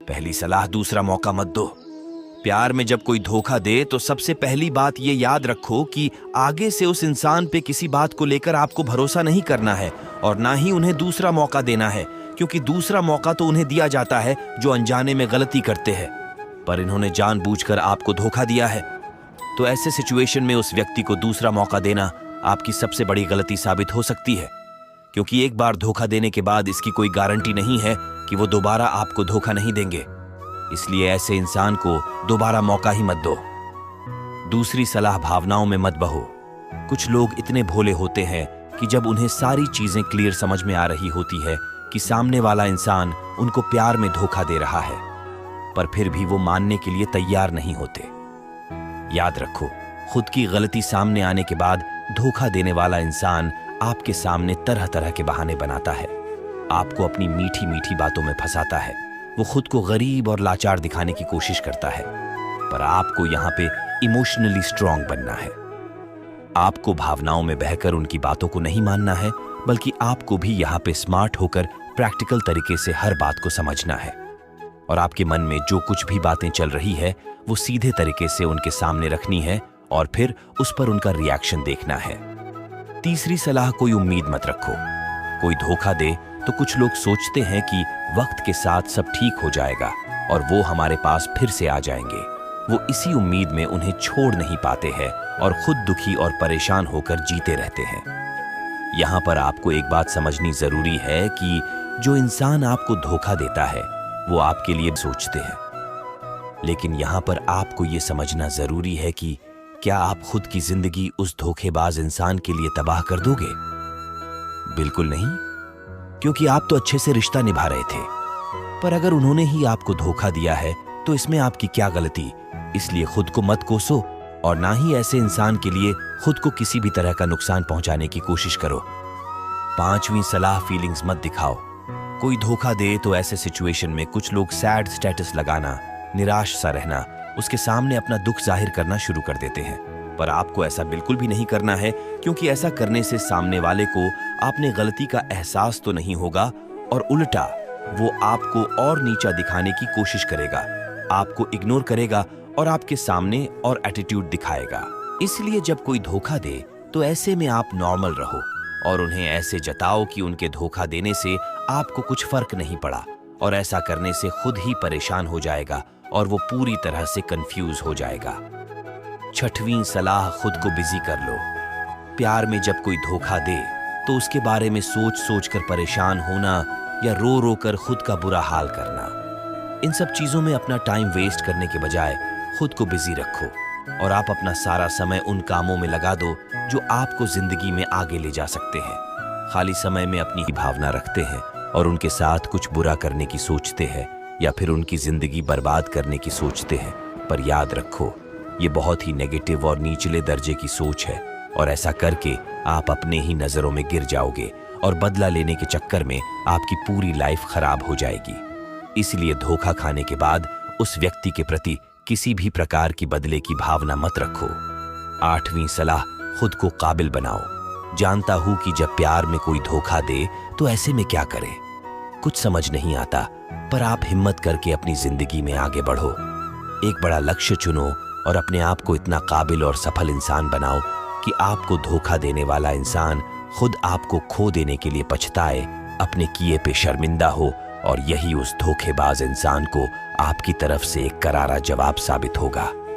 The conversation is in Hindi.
पहली सलाह, दूसरा मौका मत दो। प्यार में जब कोई धोखा दे तो सबसे पहली बात ये याद रखो कि आगे से उस इंसान पे किसी बात को लेकर आपको भरोसा नहीं करना है और ना ही उन्हें दूसरा मौका देना है, क्योंकि दूसरा मौका तो उन्हें दिया जाता है जो अनजाने में गलती करते हैं, पर इन्होंने जानबूझकर आपको धोखा दिया है। तो ऐसे सिचुएशन में उस व्यक्ति को दूसरा मौका देना आपकी सबसे बड़ी गलती साबित हो सकती है, क्योंकि एक बार धोखा देने के बाद इसकी कोई गारंटी नहीं है कि वो दोबारा आपको धोखा नहीं देंगे। इसलिए ऐसे इंसान को दोबारा मौका ही मत दो। दूसरी सलाह, भावनाओं में मत बहो। कुछ लोग इतने भोले होते हैं कि जब उन्हें सारी चीजें क्लियर समझ में आ रही होती है कि सामने वाला इंसान उनको प्यार में धोखा दे रहा है, पर फिर भी वो मानने के लिए तैयार नहीं होते। याद रखो, खुद की गलती सामने आने के बाद धोखा देने वाला इंसान आपके सामने तरह तरह के बहाने बनाता है, आपको अपनी मीठी मीठी बातों में फंसाता है। वो खुद को गरीब और लाचार दिखाने की कोशिश करता है, पर आपको यहाँ पे इमोशनली स्ट्रांग बनना है। आपको भावनाओं में बहकर उनकी बातों को नहीं मानना है, बल्कि आपको भी यहाँ पे स्मार्ट होकर प्रैक्टिकल तरीके से हर बात को समझना है और आपके मन में जो कुछ भी बातें चल रही है वो सीधे तरीके से उनके सामने रखनी है और फिर उस पर उनका रिएक्शन देखना है। तीसरी सलाह, कोई उम्मीद मत रखो। कोई धोखा दे तो कुछ लोग सोचते हैं कि वक्त के साथ सब ठीक हो जाएगा और वो हमारे पास फिर से आ जाएंगे। वो इसी उम्मीद में उन्हें छोड़ नहीं पाते हैं और खुद दुखी और परेशान होकर जीते रहते हैं। यहाँ पर आपको एक बात समझनी जरूरी है कि जो इंसान आपको धोखा देता है वो आपके लिए सोचते हैं, लेकिन यहाँ पर आपको ये समझना जरूरी है कि क्या आप खुद की जिंदगी उस धोखेबाज इंसान के लिए तबाह कर दोगे? बिल्कुल नहीं, क्योंकि आप तो अच्छे से रिश्ता निभा रहे थे, पर अगर उन्होंने ही आपको धोखा दिया है तो इसमें आपकी क्या गलती? इसलिए खुद को मत कोसो और ना ही ऐसे इंसान के लिए खुद को किसी भी तरह का नुकसान पहुंचाने की कोशिश करो। पांचवी सलाह, फीलिंग्स मत दिखाओ। कोई धोखा दे तो ऐसे सिचुएशन में कुछ लोग सैड स्टेटस लगाना, निराश सा रहना, उसके सामने अपना दुख जाहिर करना शुरू कर देते हैं, पर आपको ऐसा बिल्कुल भी नहीं करना है, क्योंकि ऐसा करने से सामने वाले को आपने गलती का एहसास तो नहीं होगा और उल्टा वो आपको और नीचा दिखाने की कोशिश करेगा, आपको इग्नोर करेगा और आपके सामने और एटीट्यूड दिखाएगा। इसलिए जब कोई धोखा दे तो ऐसे में आप नॉर्मल रहो और उन्हें ऐसे जताओ कि उनके धोखा देने से आपको कुछ फर्क नहीं पड़ा, और ऐसा करने से खुद ही परेशान हो जाएगा और वो पूरी तरह से कंफ्यूज हो जाएगा। छठवीं सलाह, खुद को बिजी कर लो। प्यार में जब कोई धोखा दे तो उसके बारे में सोच सोच कर परेशान होना या रो रो कर खुद का बुरा हाल करना, इन सब चीजों में अपना टाइम वेस्ट करने के बजाय खुद को बिजी रखो और आप अपना सारा समय उन कामों में लगा दो जो आपको जिंदगी में आगे ले जा सकते हैं। खाली समय में अपनी भावना रखते हैं और उनके साथ कुछ बुरा करने की सोचते हैं या फिर उनकी जिंदगी बर्बाद करने की सोचते हैं, पर याद रखो ये बहुत ही नेगेटिव और निचले दर्जे की सोच है और ऐसा करके आप अपने ही नजरों में गिर जाओगे और बदला लेने के चक्कर में आपकी पूरी लाइफ खराब हो जाएगी। इसलिए धोखा खाने के बाद उस व्यक्ति के प्रति किसी भी प्रकार की बदले की भावना मत रखो। आठवीं सलाह, खुद को काबिल बनाओ। जानता हूं कि जब प्यार में कोई धोखा दे तो ऐसे में क्या करें, कुछ समझ नहीं आता, पर आप हिम्मत करके अपनी जिंदगी में आगे बढ़ो। एक बड़ा लक्ष्य चुनो और अपने आप को इतना काबिल और सफल इंसान बनाओ कि आपको धोखा देने वाला इंसान खुद आपको खो देने के लिए पछताए, अपने किए पे शर्मिंदा हो, और यही उस धोखेबाज इंसान को आपकी तरफ से एक करारा जवाब साबित होगा।